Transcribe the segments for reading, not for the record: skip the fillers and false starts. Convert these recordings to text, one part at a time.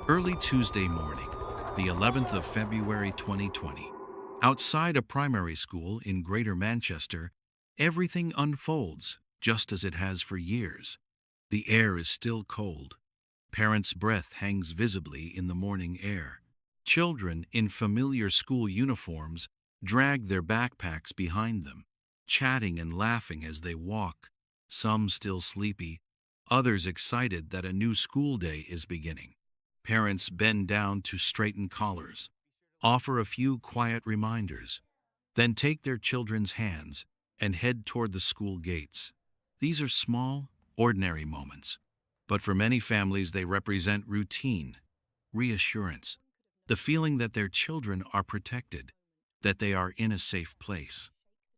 Early Tuesday morning, the 11th of February 2020. Outside a primary school in Greater Manchester, everything unfolds just as it has for years. The air is still cold. Parents' breath hangs visibly in the morning air. Children in familiar school uniforms drag their backpacks behind them, chatting and laughing as they walk, some still sleepy, others excited that a new school day is beginning. Parents bend down to straighten collars, offer a few quiet reminders, then take their children's hands and head toward the school gates. These are small, ordinary moments, but for many families they represent routine, reassurance, the feeling that their children are protected, that they are in a safe place.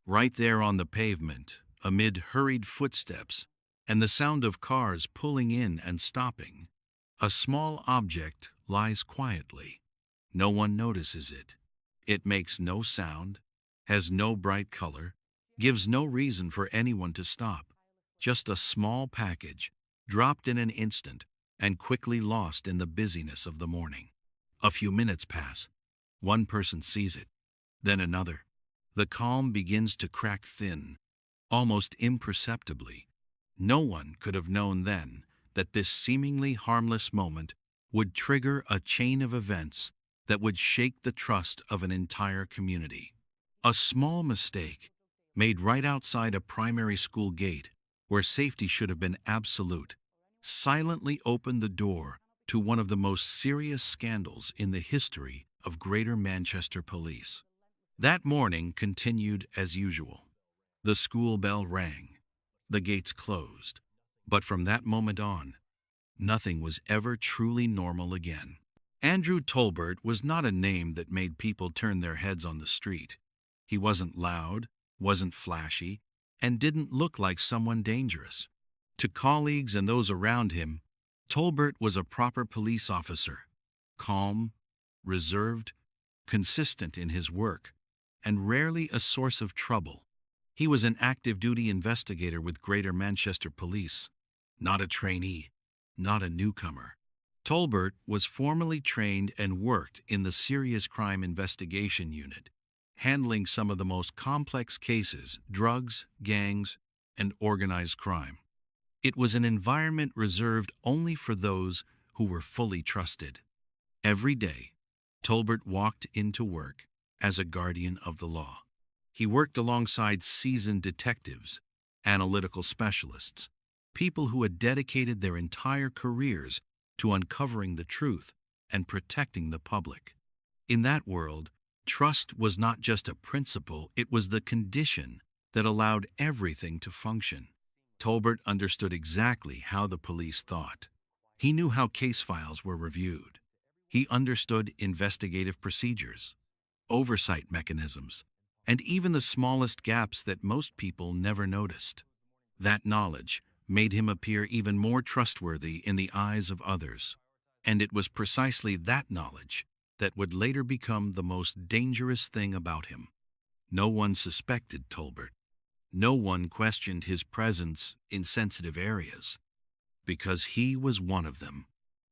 Right there on the pavement, amid hurried footsteps and the sound of cars pulling in and stopping, a small object lies quietly. No one notices it. It makes no sound, has no bright color, gives no reason for anyone to stop. Just a small package, dropped in an instant and quickly lost in the busyness of the morning. A few minutes pass. One person sees it, then another. The calm begins to crack thin, almost imperceptibly. No one could have known then that this seemingly harmless moment would trigger a chain of events that would shake the trust of an entire community. A small mistake, made right outside a primary school gate, where safety should have been absolute, silently opened the door to one of the most serious scandals in the history of Greater Manchester Police. That morning continued as usual. The school bell rang. The gates closed. But from that moment on, nothing was ever truly normal again. Andrew Tolbert was not a name that made people turn their heads on the street. He wasn't loud, wasn't flashy, and didn't look like someone dangerous. To colleagues and those around him, Tolbert was a proper police officer, calm, reserved, consistent in his work, and rarely a source of trouble. He was an active-duty investigator with Greater Manchester Police, not a trainee, not a newcomer. Tolbert was formally trained and worked in the Serious Crime Investigation Unit, handling some of the most complex cases, drugs, gangs, and organized crime. It was an environment reserved only for those who were fully trusted. Every day, Tolbert walked into work as a guardian of the law. He worked alongside seasoned detectives, analytical specialists, people who had dedicated their entire careers to uncovering the truth and protecting the public. In that world, trust was not just a principle, it was the condition that allowed everything to function. Tolbert understood exactly how the police thought. He knew how case files were reviewed. He understood investigative procedures, oversight mechanisms, and even the smallest gaps that most people never noticed. That knowledge made him appear even more trustworthy in the eyes of others. And it was precisely that knowledge that would later become the most dangerous thing about him. No one suspected Tolbert. No one questioned his presence in sensitive areas, because he was one of them.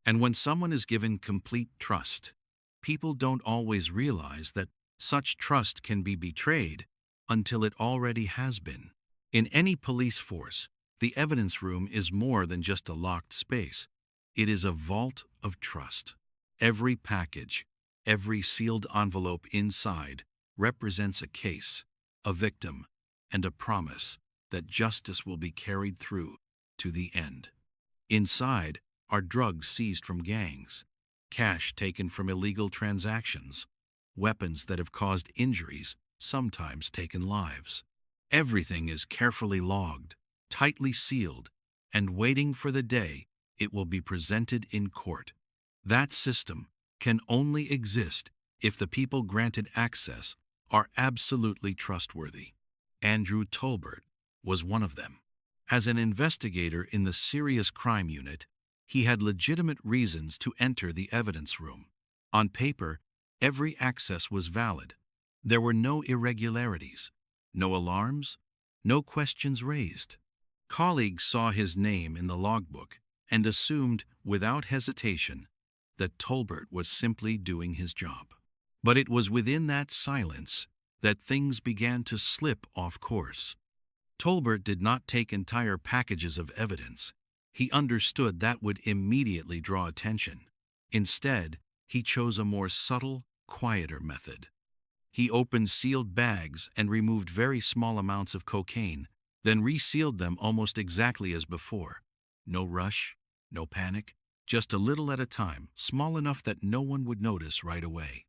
And when someone is given complete trust, people don't always realize that such trust can be betrayed until it already has been. In any police force, the evidence room is more than just a locked space. It is a vault of trust. Every package, every sealed envelope inside represents a case, a victim, and a promise that justice will be carried through to the end. Inside are drugs seized from gangs, cash taken from illegal transactions, weapons that have caused injuries, sometimes taken lives. Everything is carefully logged, tightly sealed, and waiting for the day it will be presented in court. That system can only exist if the people granted access are absolutely trustworthy. Andrew Tolbert was one of them. As an investigator in the Serious Crime Unit, he had legitimate reasons to enter the evidence room. On paper, every access was valid. There were no irregularities, no alarms, no questions raised. Colleagues saw his name in the logbook and assumed, without hesitation, that Tolbert was simply doing his job. But it was within that silence that things began to slip off course. Tolbert did not take entire packages of evidence. He understood that would immediately draw attention. Instead, he chose a more subtle, quieter method. He opened sealed bags and removed very small amounts of cocaine, then resealed them almost exactly as before. No rush, no panic, just a little at a time, small enough that no one would notice right away.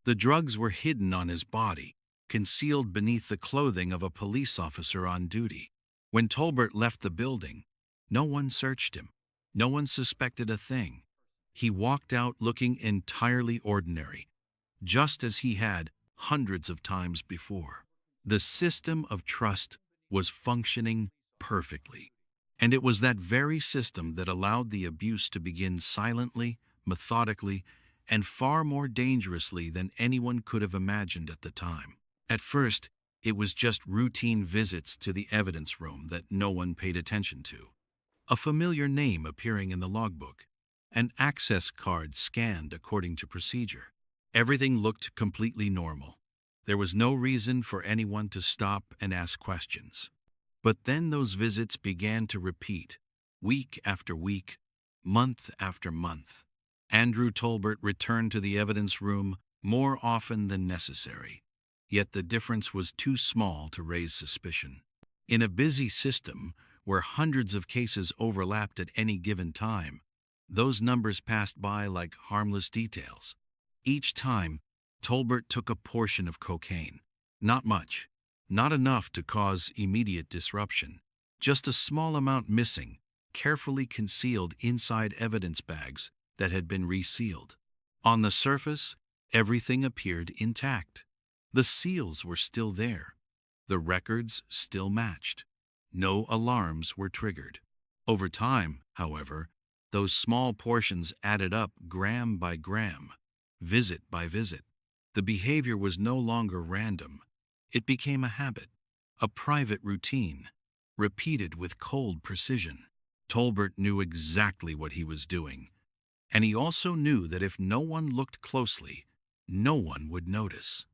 The drugs were hidden on his body, concealed beneath the clothing of a police officer on duty. When Tolbert left the building, no one searched him. No one suspected a thing. He walked out looking entirely ordinary, just as he had hundreds of times before. The system of trust was functioning perfectly. And it was that very system that allowed the abuse to begin silently, methodically, and far more dangerously than anyone could have imagined at the time. At first, it was just routine visits to the evidence room that no one paid attention to. A familiar name appearing in the logbook, an access card scanned according to procedure. Everything looked completely normal. There was no reason for anyone to stop and ask questions. But then those visits began to repeat, week after week, month after month. Andrew Tolbert returned to the evidence room more often than necessary, yet the difference was too small to raise suspicion. In a busy system where hundreds of cases overlapped at any given time, those numbers passed by like harmless details. Each time, Tolbert took a portion of cocaine. Not much, not enough to cause immediate disruption, just a small amount missing, carefully concealed inside evidence bags that had been resealed. On the surface, everything appeared intact. The seals were still there. The records still matched. No alarms were triggered. Over time, however, those small portions added up gram by gram, visit by visit. The behavior was no longer random. It became a habit, a private routine, repeated with cold precision. Tolbert knew exactly what he was doing, and he also knew that if no one looked closely, no one would notice.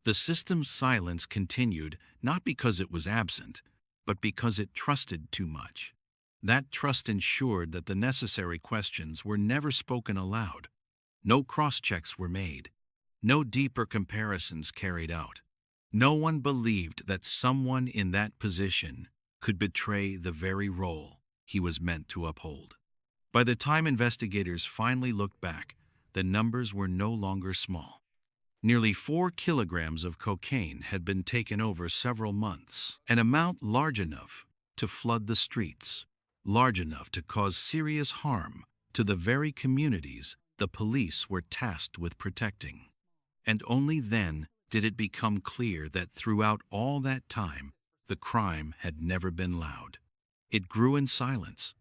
The system's silence continued not because it was absent, but because it trusted too much. That trust ensured that the necessary questions were never spoken aloud. No cross-checks were made. No deeper comparisons carried out. No one believed that someone in that position could betray the very role he was meant to uphold. By the time investigators finally looked back, the numbers were no longer small. Nearly 4 kilograms of cocaine had been taken over several months, an amount large enough to flood the streets, large enough to cause serious harm to the very communities the police were tasked with protecting. And only then did it become clear that throughout all that time, the crime had never been loud. It grew in silence.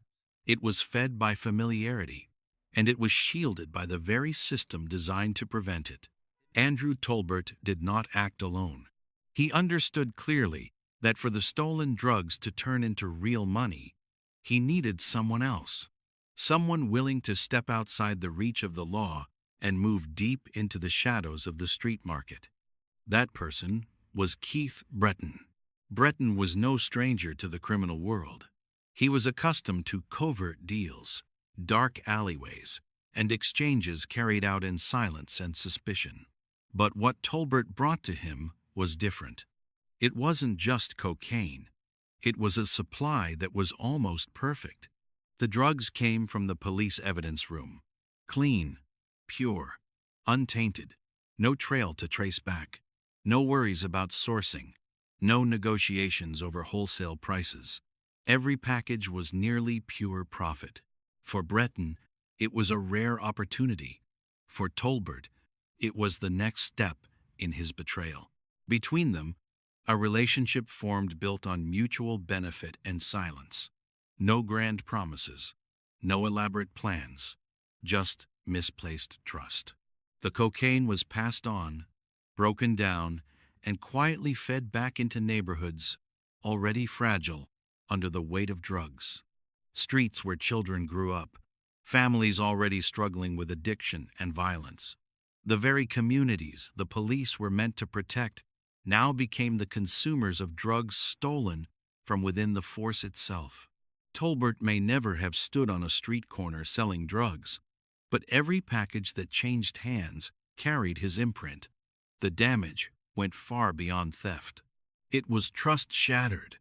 It was fed by familiarity, and it was shielded by the very system designed to prevent it. Andrew Tolbert did not act alone. He understood clearly that for the stolen drugs to turn into real money, he needed someone else, someone willing to step outside the reach of the law and move deep into the shadows of the street market. That person was Keith Breton. Breton was no stranger to the criminal world. He was accustomed to covert deals, dark alleyways, and exchanges carried out in silence and suspicion. But what Tolbert brought to him was different. It wasn't just cocaine. It was a supply that was almost perfect. The drugs came from the police evidence room. Clean, pure, untainted, no trail to trace back, no worries about sourcing, no negotiations over wholesale prices. Every package was nearly pure profit. For Breton, it was a rare opportunity. For Tolbert, it was the next step in his betrayal. Between them, a relationship formed built on mutual benefit and silence. No grand promises, no elaborate plans, just misplaced trust. The cocaine was passed on, broken down, and quietly fed back into neighborhoods already fragile under the weight of drugs. Streets where children grew up, families already struggling with addiction and violence. The very communities the police were meant to protect now became the consumers of drugs stolen from within the force itself. Tolbert may never have stood on a street corner selling drugs, but every package that changed hands carried his imprint. The damage went far beyond theft. It was trust shattered,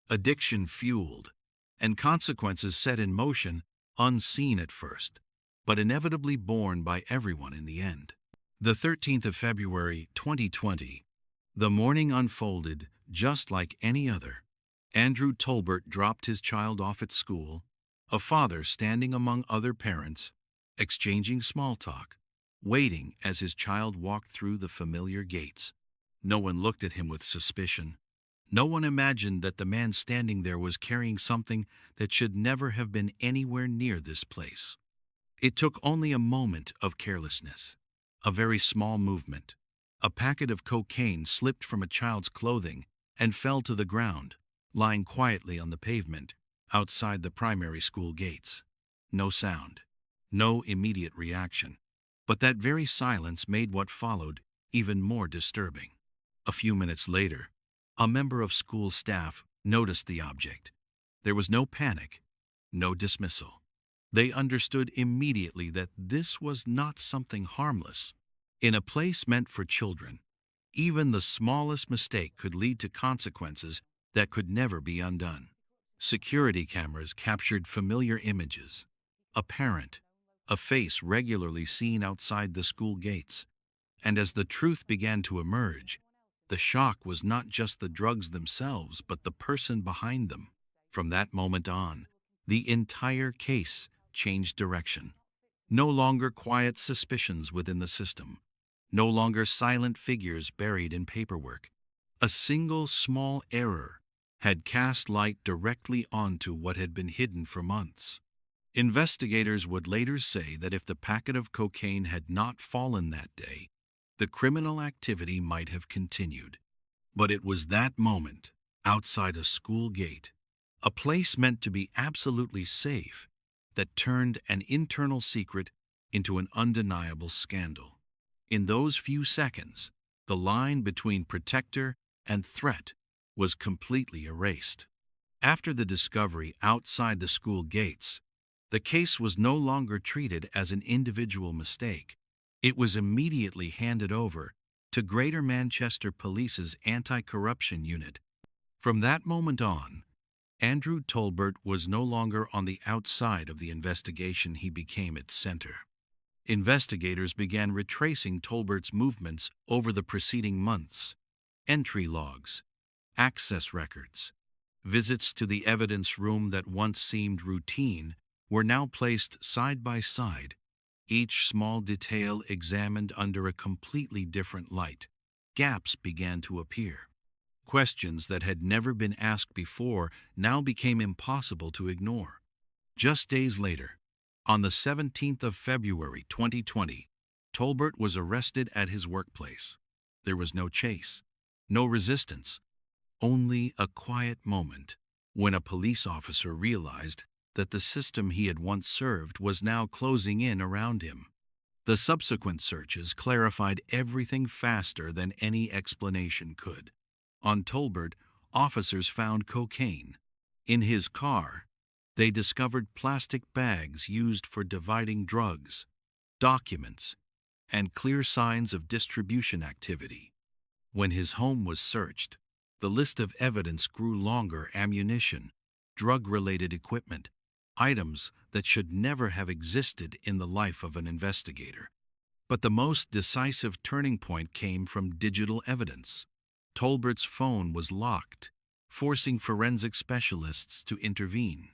addiction fueled, and consequences set in motion unseen at first, but inevitably borne by everyone in the end. The 13th of February, 2020, the morning unfolded just like any other. Andrew Tolbert dropped his child off at school, a father standing among other parents, exchanging small talk, waiting as his child walked through the familiar gates. No one looked at him with suspicion. No one imagined that the man standing there was carrying something that should never have been anywhere near this place. It took only a moment of carelessness, a very small movement. A packet of cocaine slipped from a child's clothing and fell to the ground, lying quietly on the pavement outside the primary school gates. No sound, no immediate reaction. But that very silence made what followed even more disturbing. A few minutes later, a member of school staff noticed the object. There was no panic, no dismissal. They understood immediately that this was not something harmless. In a place meant for children, even the smallest mistake could lead to consequences that could never be undone. Security cameras captured familiar images. A parent, a face regularly seen outside the school gates. And as the truth began to emerge, the shock was not just the drugs themselves, but the person behind them. From that moment on, the entire case changed direction. No longer quiet suspicions within the system. No longer silent figures buried in paperwork. A single small error had cast light directly onto what had been hidden for months. Investigators would later say that if the packet of cocaine had not fallen that day, the criminal activity might have continued. But it was that moment, outside a school gate, a place meant to be absolutely safe, that turned an internal secret into an undeniable scandal. In those few seconds, the line between protector and threat was completely erased. After the discovery outside the school gates, the case was no longer treated as an individual mistake. It was immediately handed over to Greater Manchester Police's Anti-Corruption Unit. From that moment on, Andrew Tolbert was no longer on the outside of the investigation, he became its center. Investigators began retracing Tolbert's movements over the preceding months. Entry logs, access records, visits to the evidence room that once seemed routine were now placed side by side, each small detail examined under a completely different light. Gaps began to appear. Questions that had never been asked before now became impossible to ignore. Just days later, on the 17th of February 2020, Tolbert was arrested at his workplace. There was no chase, no resistance, only a quiet moment when a police officer realized that the system he had once served was now closing in around him. The subsequent searches clarified everything faster than any explanation could. On Tolbert, officers found cocaine. In his car, they discovered plastic bags used for dividing drugs, documents, and clear signs of distribution activity. When his home was searched, the list of evidence grew longer: ammunition, drug-related equipment, items that should never have existed in the life of an investigator. But the most decisive turning point came from digital evidence. Tolbert's phone was locked, forcing forensic specialists to intervene.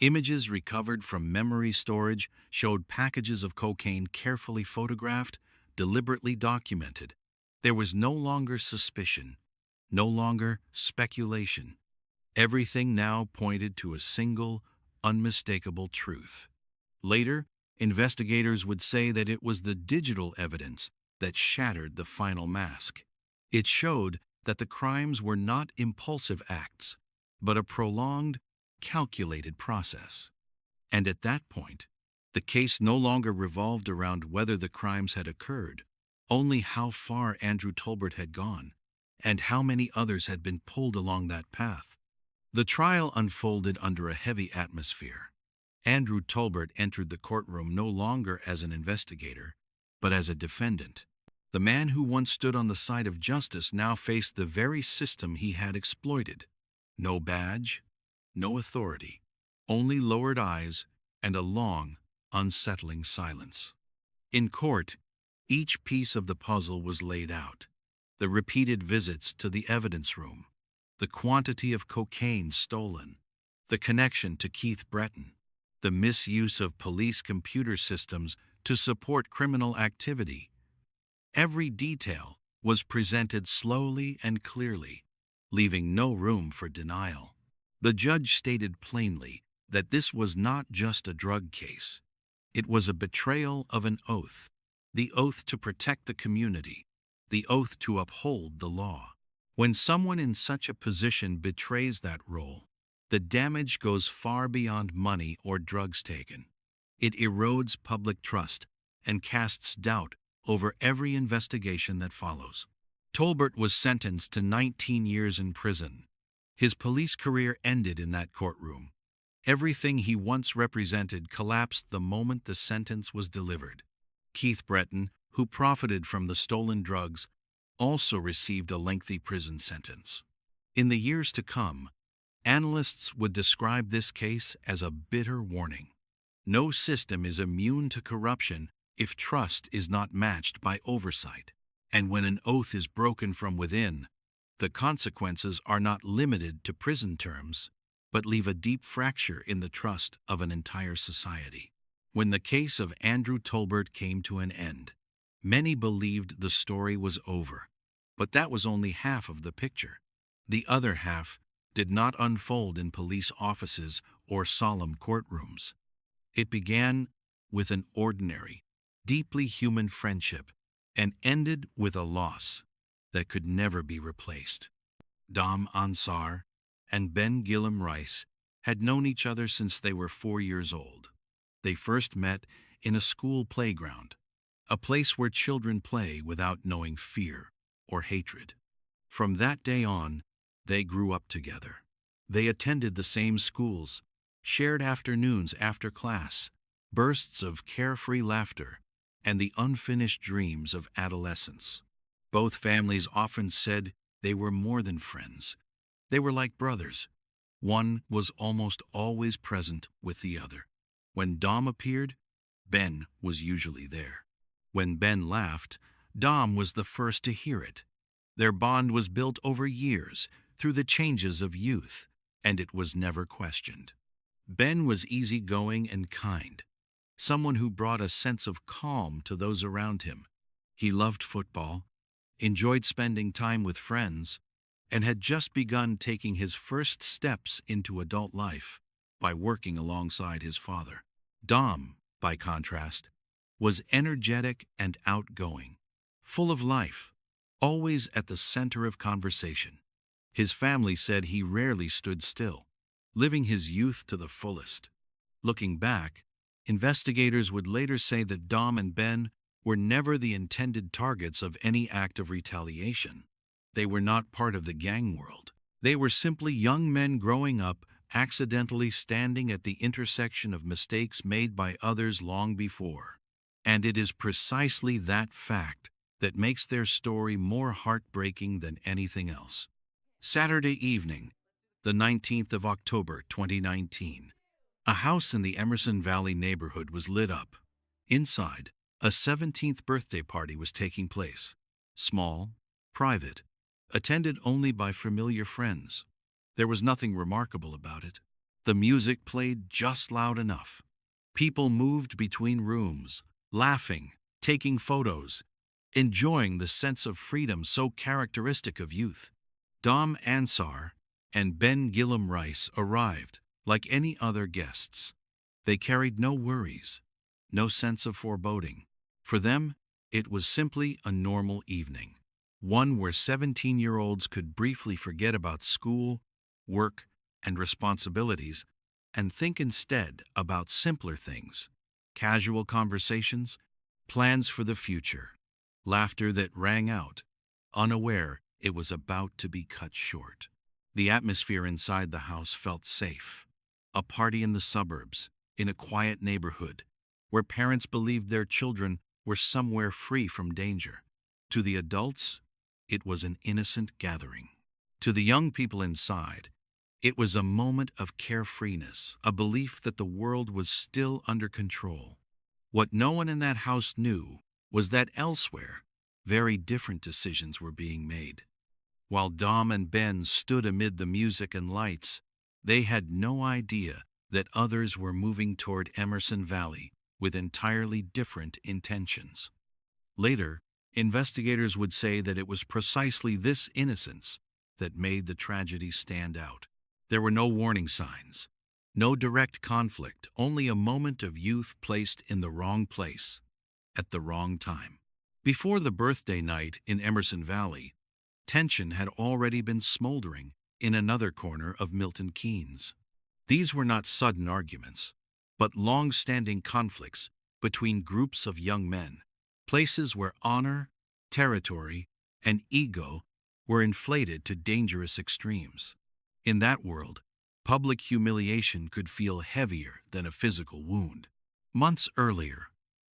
Images recovered from memory storage showed packages of cocaine carefully photographed, deliberately documented. There was no longer suspicion, no longer speculation. Everything now pointed to a single, unmistakable truth. Later, investigators would say that it was the digital evidence that shattered the final mask. It showed that the crimes were not impulsive acts, but a prolonged, calculated process. And at that point, The case no longer revolved around whether the crimes had occurred, only how far Andrew Tolbert had gone, and how many others had been pulled along that path. The trial unfolded under a heavy atmosphere. Andrew Tolbert entered the courtroom no longer as an investigator, but as a defendant. The man who once stood on the side of justice now faced the very system he had exploited. No badge, no authority, only lowered eyes and a long, unsettling silence. In court, each piece of the puzzle was laid out. The repeated visits to the evidence room, the quantity of cocaine stolen, the connection to Keith Breton, the misuse of police computer systems to support criminal activity. Every detail was presented slowly and clearly, leaving no room for denial. The judge stated plainly that this was not just a drug case. It was a betrayal of an oath, the oath to protect the community, the oath to uphold the law. When someone in such a position betrays that role, the damage goes far beyond money or drugs taken. It erodes public trust and casts doubt over every investigation that follows. Tolbert was sentenced to 19 years in prison. His police career ended in that courtroom. Everything he once represented collapsed the moment the sentence was delivered. Keith Breton, who profited from the stolen drugs, also received a lengthy prison sentence. In the years to come, analysts would describe this case as a bitter warning. No system is immune to corruption if trust is not matched by oversight. And when an oath is broken from within, the consequences are not limited to prison terms, but leave a deep fracture in the trust of an entire society. When the case of Andrew Tolbert came to an end, many believed the story was over, but that was only half of the picture. The other half did not unfold in police offices or solemn courtrooms. It began with an ordinary, deeply human friendship and ended with a loss that could never be replaced. Dom Ansar and Ben Gillum Rice had known each other since they were 4 years old. They first met in a school playground, a place where children play without knowing fear or hatred. From that day on, they grew up together. They attended the same schools, shared afternoons after class, bursts of carefree laughter, and the unfinished dreams of adolescence. Both families often said they were more than friends. They were like brothers. One was almost always present with the other. When Dom appeared, Ben was usually there. When Ben laughed, Dom was the first to hear it. Their bond was built over years, through the changes of youth, and it was never questioned. Ben was easygoing and kind, someone who brought a sense of calm to those around him. He loved football, enjoyed spending time with friends, and had just begun taking his first steps into adult life by working alongside his father. Dom, by contrast, was energetic and outgoing, full of life, always at the center of conversation. His family said he rarely stood still, living his youth to the fullest. Looking back, investigators would later say that Dom and Ben were never the intended targets of any act of retaliation. They were not part of the gang world. They were simply young men growing up, accidentally standing at the intersection of mistakes made by others long before. And it is precisely that fact that makes their story more heartbreaking than anything else. Saturday evening, the 19th of October, 2019. A house in the Emerson Valley neighborhood was lit up. Inside, a 17th birthday party was taking place. Small, private, attended only by familiar friends. There was nothing remarkable about it. The music played just loud enough. People moved between rooms, laughing, taking photos, enjoying the sense of freedom so characteristic of youth. Dom Ansar and Ben Gillum Rice arrived like any other guests. They carried no worries, no sense of foreboding. For them, it was simply a normal evening, one where 17-year-olds could briefly forget about school, work, and responsibilities and think instead about simpler things. casual conversations, plans for the future, laughter that rang out, unaware it was about to be cut short. The atmosphere inside the house felt safe. A party in the suburbs, in a quiet neighborhood, where parents believed their children were somewhere free from danger. To the adults, it was an innocent gathering. To the young people inside, it was a moment of carefreeness, a belief that the world was still under control. What no one in that house knew was that elsewhere, very different decisions were being made. While Dom and Ben stood amid the music and lights, they had no idea that others were moving toward Emerson Valley with entirely different intentions. Later, investigators would say that it was precisely this innocence that made the tragedy stand out. There were no warning signs, no direct conflict, only a moment of youth placed in the wrong place, at the wrong time. Before the birthday night in Emerson Valley, tension had already been smoldering in another corner of Milton Keynes. These were not sudden arguments, but long-standing conflicts between groups of young men, places where honor, territory, and ego were inflated to dangerous extremes. In that world, public humiliation could feel heavier than a physical wound. Months earlier,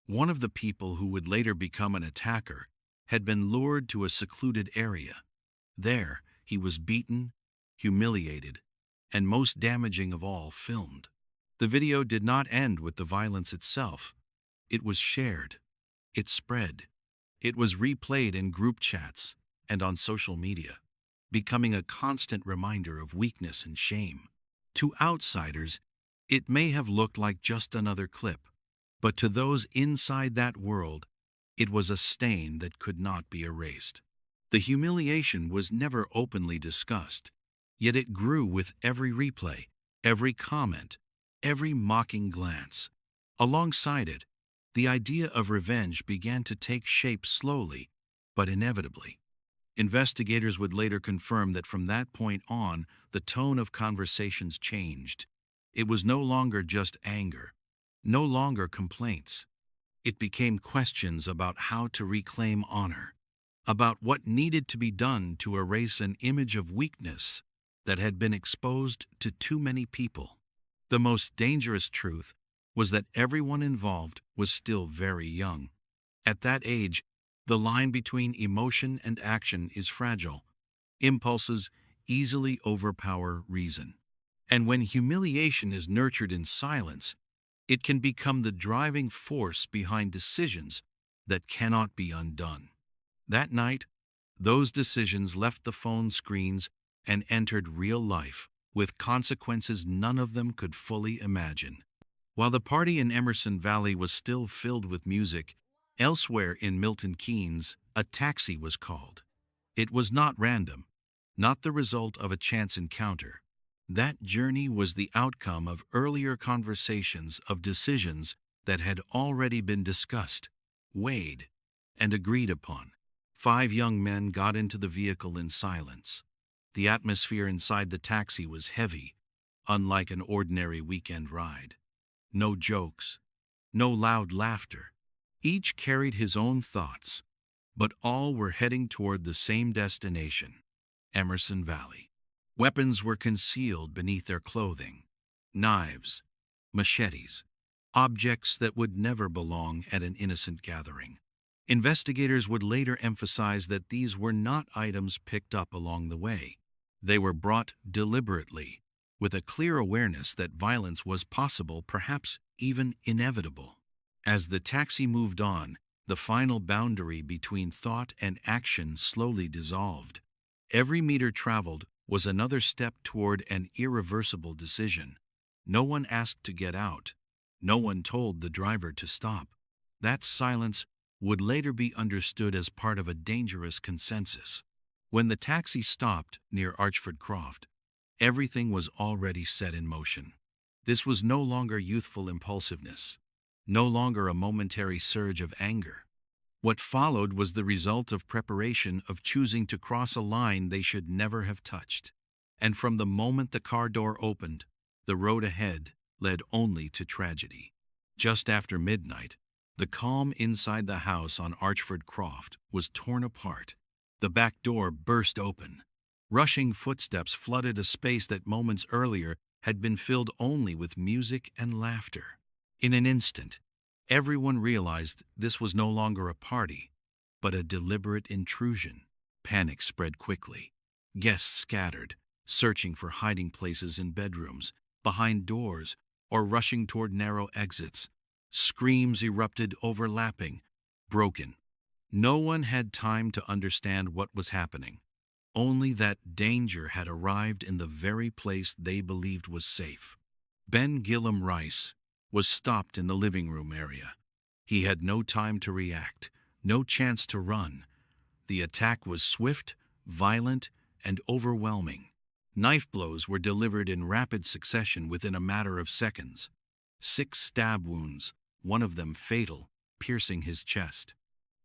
one of the people who would later become an attacker had been lured to a secluded area. There, he was beaten, humiliated, and most damaging of all, filmed. The video did not end with the violence itself. It was shared. It spread. It was replayed in group chats and on social media, becoming a constant reminder of weakness and shame. To outsiders, it may have looked like just another clip, but to those inside that world, it was a stain that could not be erased. The humiliation was never openly discussed, yet it grew with every replay, every comment, every mocking glance. Alongside it, the idea of revenge began to take shape slowly, but inevitably. Investigators would later confirm that from that point on, the tone of conversations changed. It was no longer just anger, no longer complaints. It became questions about how to reclaim honor, about what needed to be done to erase an image of weakness that had been exposed to too many people. The most dangerous truth was that everyone involved was still very young. At that age, the line between emotion and action is fragile. Impulses easily overpower reason. And when humiliation is nurtured in silence, it can become the driving force behind decisions that cannot be undone. That night, those decisions left the phone screens and entered real life, with consequences none of them could fully imagine. While the party in Emerson Valley was still filled with music, elsewhere in Milton Keynes, a taxi was called. It was not random, not the result of a chance encounter. That journey was the outcome of earlier conversations, of decisions that had already been discussed, weighed, and agreed upon. 5 young men got into the vehicle in silence. The atmosphere inside the taxi was heavy, unlike an ordinary weekend ride. No jokes, no loud laughter. Each carried his own thoughts, but all were heading toward the same destination, Emerson Valley. Weapons were concealed beneath their clothing, knives, machetes, objects that would never belong at an innocent gathering. Investigators would later emphasize that these were not items picked up along the way. They were brought deliberately, with a clear awareness that violence was possible, perhaps even inevitable. As the taxi moved on, the final boundary between thought and action slowly dissolved. Every meter traveled was another step toward an irreversible decision. No one asked to get out. No one told the driver to stop. That silence would later be understood as part of a dangerous consensus. When the taxi stopped near Archford Croft, everything was already set in motion. This was no longer youthful impulsiveness, no longer a momentary surge of anger. What followed was the result of preparation, of choosing to cross a line they should never have touched. And from the moment the car door opened, the road ahead led only to tragedy. Just after midnight, the calm inside the house on Archford Croft was torn apart. The back door burst open. Rushing footsteps flooded a space that moments earlier had been filled only with music and laughter. In an instant, everyone realized this was no longer a party, but a deliberate intrusion. Panic spread quickly. Guests scattered, searching for hiding places in bedrooms, behind doors, or rushing toward narrow exits. Screams erupted, overlapping, broken. No one had time to understand what was happening, only that danger had arrived in the very place they believed was safe. Ben Gillam Rice was stopped in the living room area. He had no time to react, no chance to run. The attack was swift, violent, and overwhelming. Knife blows were delivered in rapid succession within a matter of seconds. 6 stab wounds, one of them fatal, piercing his chest.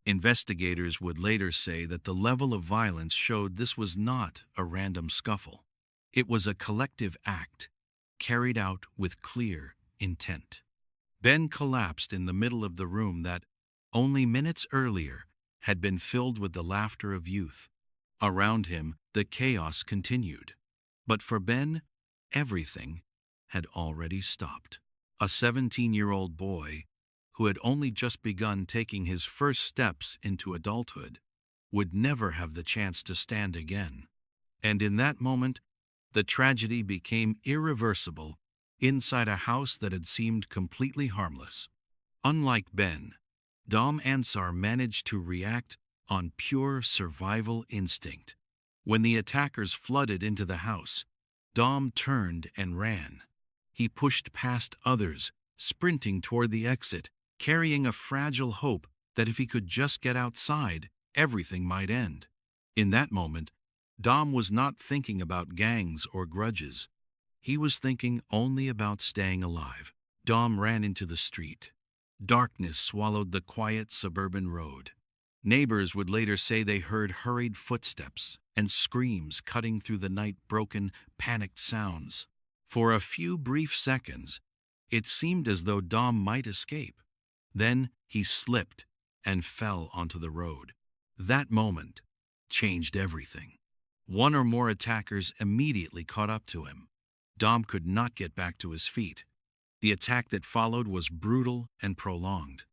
Investigators would later say that the level of violence showed this was not a random scuffle. It was a collective act, carried out with clear intent. Ben collapsed in the middle of the room that, only minutes earlier, had been filled with the laughter of youth. Around him, the chaos continued. But for Ben, everything had already stopped. A 17-year-old boy, who had only just begun taking his first steps into adulthood, would never have the chance to stand again. And in that moment, the tragedy became irreversible inside a house that had seemed completely harmless. Unlike Ben, Dom Ansar managed to react on pure survival instinct. When the attackers flooded into the house, Dom turned and ran. He pushed past others, sprinting toward the exit, carrying a fragile hope that if he could just get outside, everything might end. In that moment, Dom was not thinking about gangs or grudges. He was thinking only about staying alive. Dom ran into the street. Darkness swallowed the quiet suburban road. Neighbors would later say they heard hurried footsteps and screams cutting through the night, broken, panicked sounds. For a few brief seconds, it seemed as though Dom might escape. Then he slipped and fell onto the road. That moment changed everything. One or more attackers immediately caught up to him. Dom could not get back to his feet. The attack that followed was brutal and prolonged.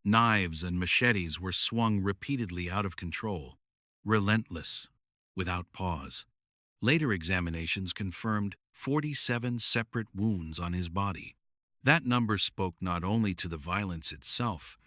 Knives and machetes were swung repeatedly out of control, relentless, without pause. Later examinations confirmed 47 separate wounds on his body. That number spoke not only to the violence itself,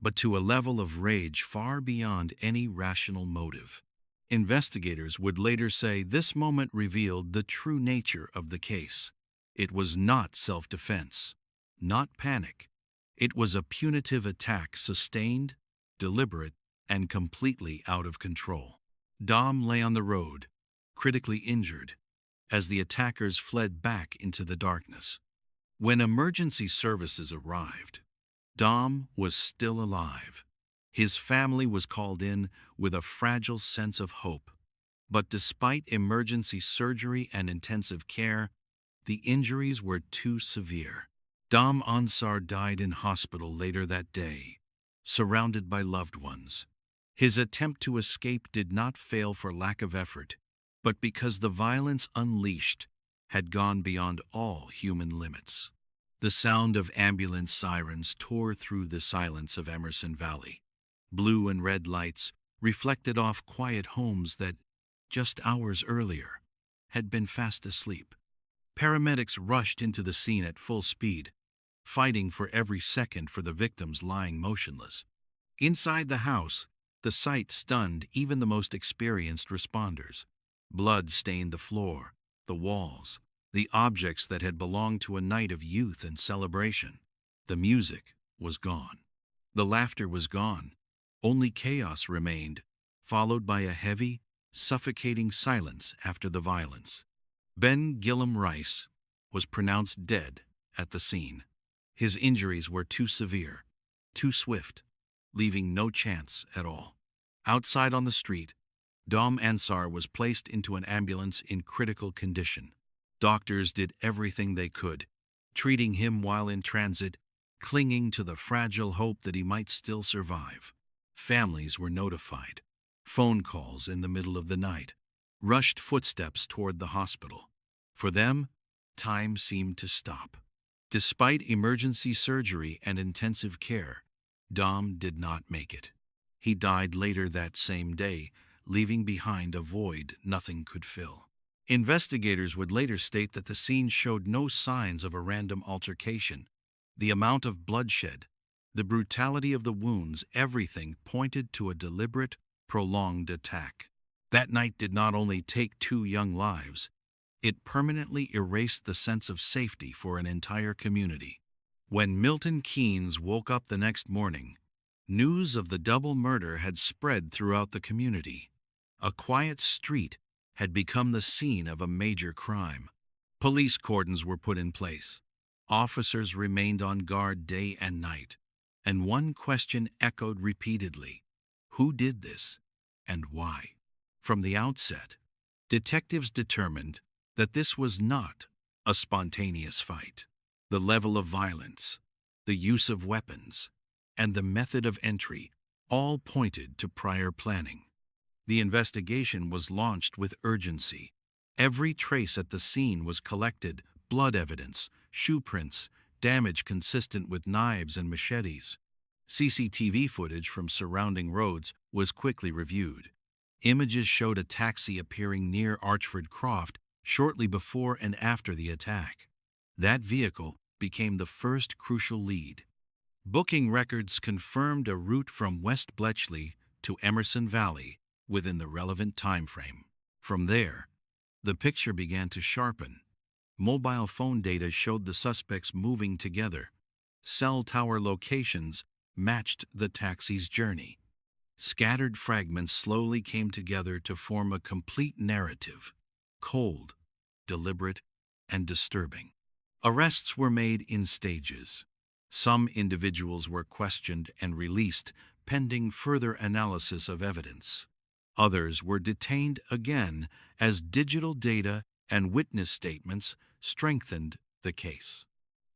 but to a level of rage far beyond any rational motive. Investigators would later say this moment revealed the true nature of the case. It was not self-defense, not panic. It was a punitive attack, sustained, deliberate, and completely out of control. Dom lay on the road, critically injured, as the attackers fled back into the darkness. When emergency services arrived, Dom was still alive. His family was called in with a fragile sense of hope. But despite emergency surgery and intensive care, the injuries were too severe. Dom Ansar died in hospital later that day, surrounded by loved ones. His attempt to escape did not fail for lack of effort, but because the violence unleashed had gone beyond all human limits. The sound of ambulance sirens tore through the silence of Emerson Valley. Blue and red lights reflected off quiet homes that, just hours earlier, had been fast asleep. Paramedics rushed into the scene at full speed, fighting for every second for the victims lying motionless. Inside the house, the sight stunned even the most experienced responders. Blood stained the floor, the walls, the objects that had belonged to a night of youth and celebration. The music was gone. The laughter was gone. Only chaos remained, followed by a heavy, suffocating silence after the violence. Ben Gillam Rice was pronounced dead at the scene. His injuries were too severe, too swift, leaving no chance at all. Outside on the street, Dom Ansar was placed into an ambulance in critical condition. Doctors did everything they could, treating him while in transit, clinging to the fragile hope that he might still survive. Families were notified. Phone calls in the middle of the night. Rushed footsteps toward the hospital. For them, time seemed to stop. Despite emergency surgery and intensive care, Dom did not make it. He died later that same day, leaving behind a void nothing could fill. Investigators would later state that the scene showed no signs of a random altercation. The amount of bloodshed, the brutality of the wounds, everything pointed to a deliberate, prolonged attack. That night did not only take 2 young lives, it permanently erased the sense of safety for an entire community. When Milton Keynes woke up the next morning, news of the double murder had spread throughout the community. A quiet street had become the scene of a major crime. Police cordons were put in place. Officers remained on guard day and night, and one question echoed repeatedly: who did this, and why? From the outset, detectives determined that this was not a spontaneous fight. The level of violence, the use of weapons, and the method of entry all pointed to prior planning. The investigation was launched with urgency. Every trace at the scene was collected: blood evidence, shoe prints, damage consistent with knives and machetes. CCTV footage from surrounding roads was quickly reviewed. Images showed a taxi appearing near Archford Croft shortly before and after the attack. That vehicle became the first crucial lead. Booking records confirmed a route from West Bletchley to Emerson Valley within the relevant time frame. From there, the picture began to sharpen. Mobile phone data showed the suspects moving together. Cell tower locations matched the taxi's journey. Scattered fragments slowly came together to form a complete narrative: cold, deliberate, and disturbing. Arrests were made in stages. Some individuals were questioned and released pending further analysis of evidence. Others were detained again as digital data and witness statements strengthened the case.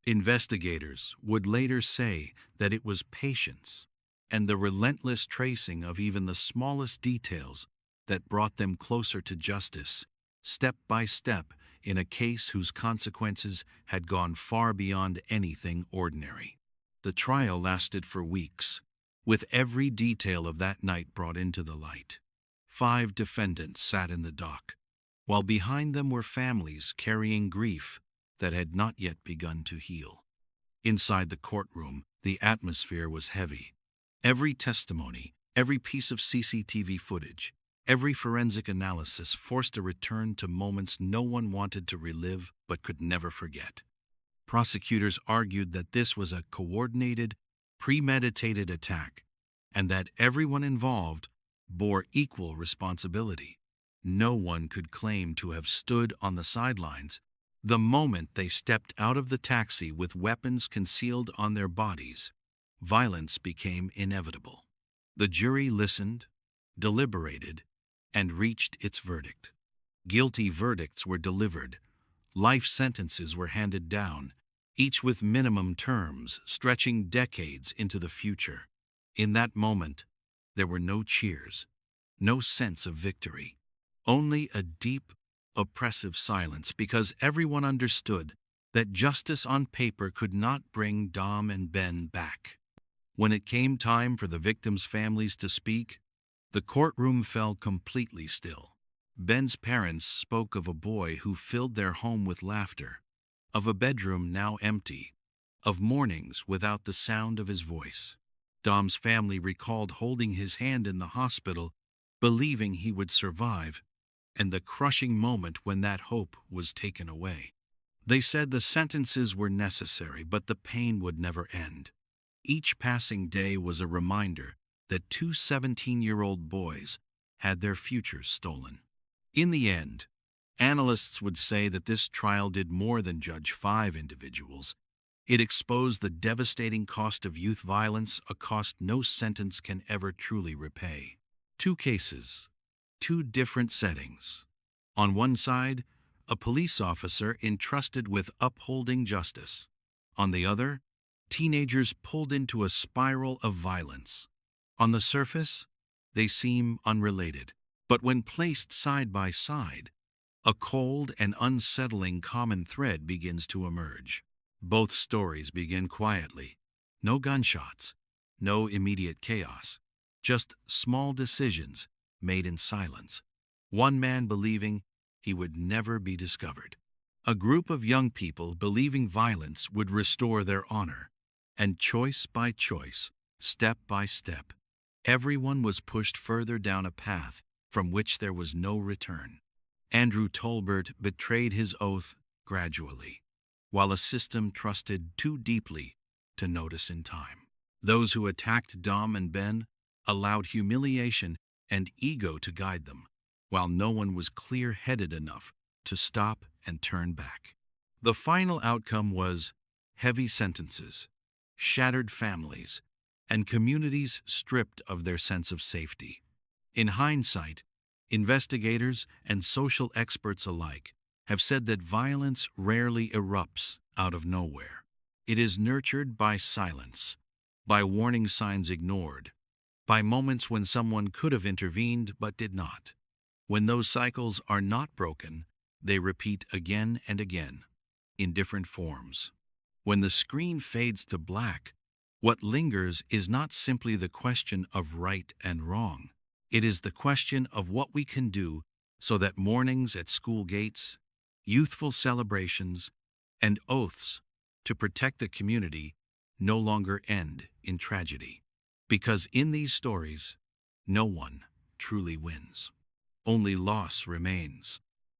Investigators would later say that it was patience and the relentless tracing of even the smallest details that brought them closer to justice, step by step, in a case whose consequences had gone far beyond anything ordinary. The trial lasted for weeks, with every detail of that night brought into the light. 5 defendants sat in the dock, while behind them were families carrying grief that had not yet begun to heal. Inside the courtroom, the atmosphere was heavy. Every testimony, every piece of CCTV footage, every forensic analysis forced a return to moments no one wanted to relive but could never forget. Prosecutors argued that this was a coordinated, premeditated attack, and that everyone involved bore equal responsibility. No one could claim to have stood on the sidelines. The moment they stepped out of the taxi with weapons concealed on their bodies, violence became inevitable. The jury listened, deliberated, and reached its verdict. Guilty verdicts were delivered. Life sentences were handed down, each with minimum terms stretching decades into the future. In that moment, there were no cheers, no sense of victory, only a deep, oppressive silence, because everyone understood that justice on paper could not bring Dom and Ben back. When it came time for the victims' families to speak, the courtroom fell completely still. Ben's parents spoke of a boy who filled their home with laughter, of a bedroom now empty, of mornings without the sound of his voice. Dom's family recalled holding his hand in the hospital, believing he would survive, and the crushing moment when that hope was taken away. They said the sentences were necessary, but the pain would never end. Each passing day was a reminder that 2 17-year-old boys had their futures stolen. In the end, analysts would say that this trial did more than judge 5 individuals. It exposed the devastating cost of youth violence, a cost no sentence can ever truly repay. 2 cases, 2 different settings. On one side, a police officer entrusted with upholding justice. On the other, teenagers pulled into a spiral of violence. On the surface, they seem unrelated, but when placed side by side, a cold and unsettling common thread begins to emerge. Both stories begin quietly. No gunshots, no immediate chaos, just small decisions made in silence. One man believing he would never be discovered. A group of young people believing violence would restore their honor. And choice by choice, step by step, everyone was pushed further down a path from which there was no return. Andrew Tolbert betrayed his oath gradually, while a system trusted too deeply to notice in time. Those who attacked Dom and Ben allowed humiliation and ego to guide them, while no one was clear-headed enough to stop and turn back. The final outcome was heavy sentences, shattered families, and communities stripped of their sense of safety. In hindsight, investigators and social experts alike have said that violence rarely erupts out of nowhere. It is nurtured by silence, by warning signs ignored, by moments when someone could have intervened but did not. When those cycles are not broken, they repeat again and again, in different forms. When the screen fades to black, what lingers is not simply the question of right and wrong. It is the question of what we can do so that mornings at school gates, youthful celebrations, and oaths to protect the community no longer end in tragedy. Because in these stories, no one truly wins. Only loss remains.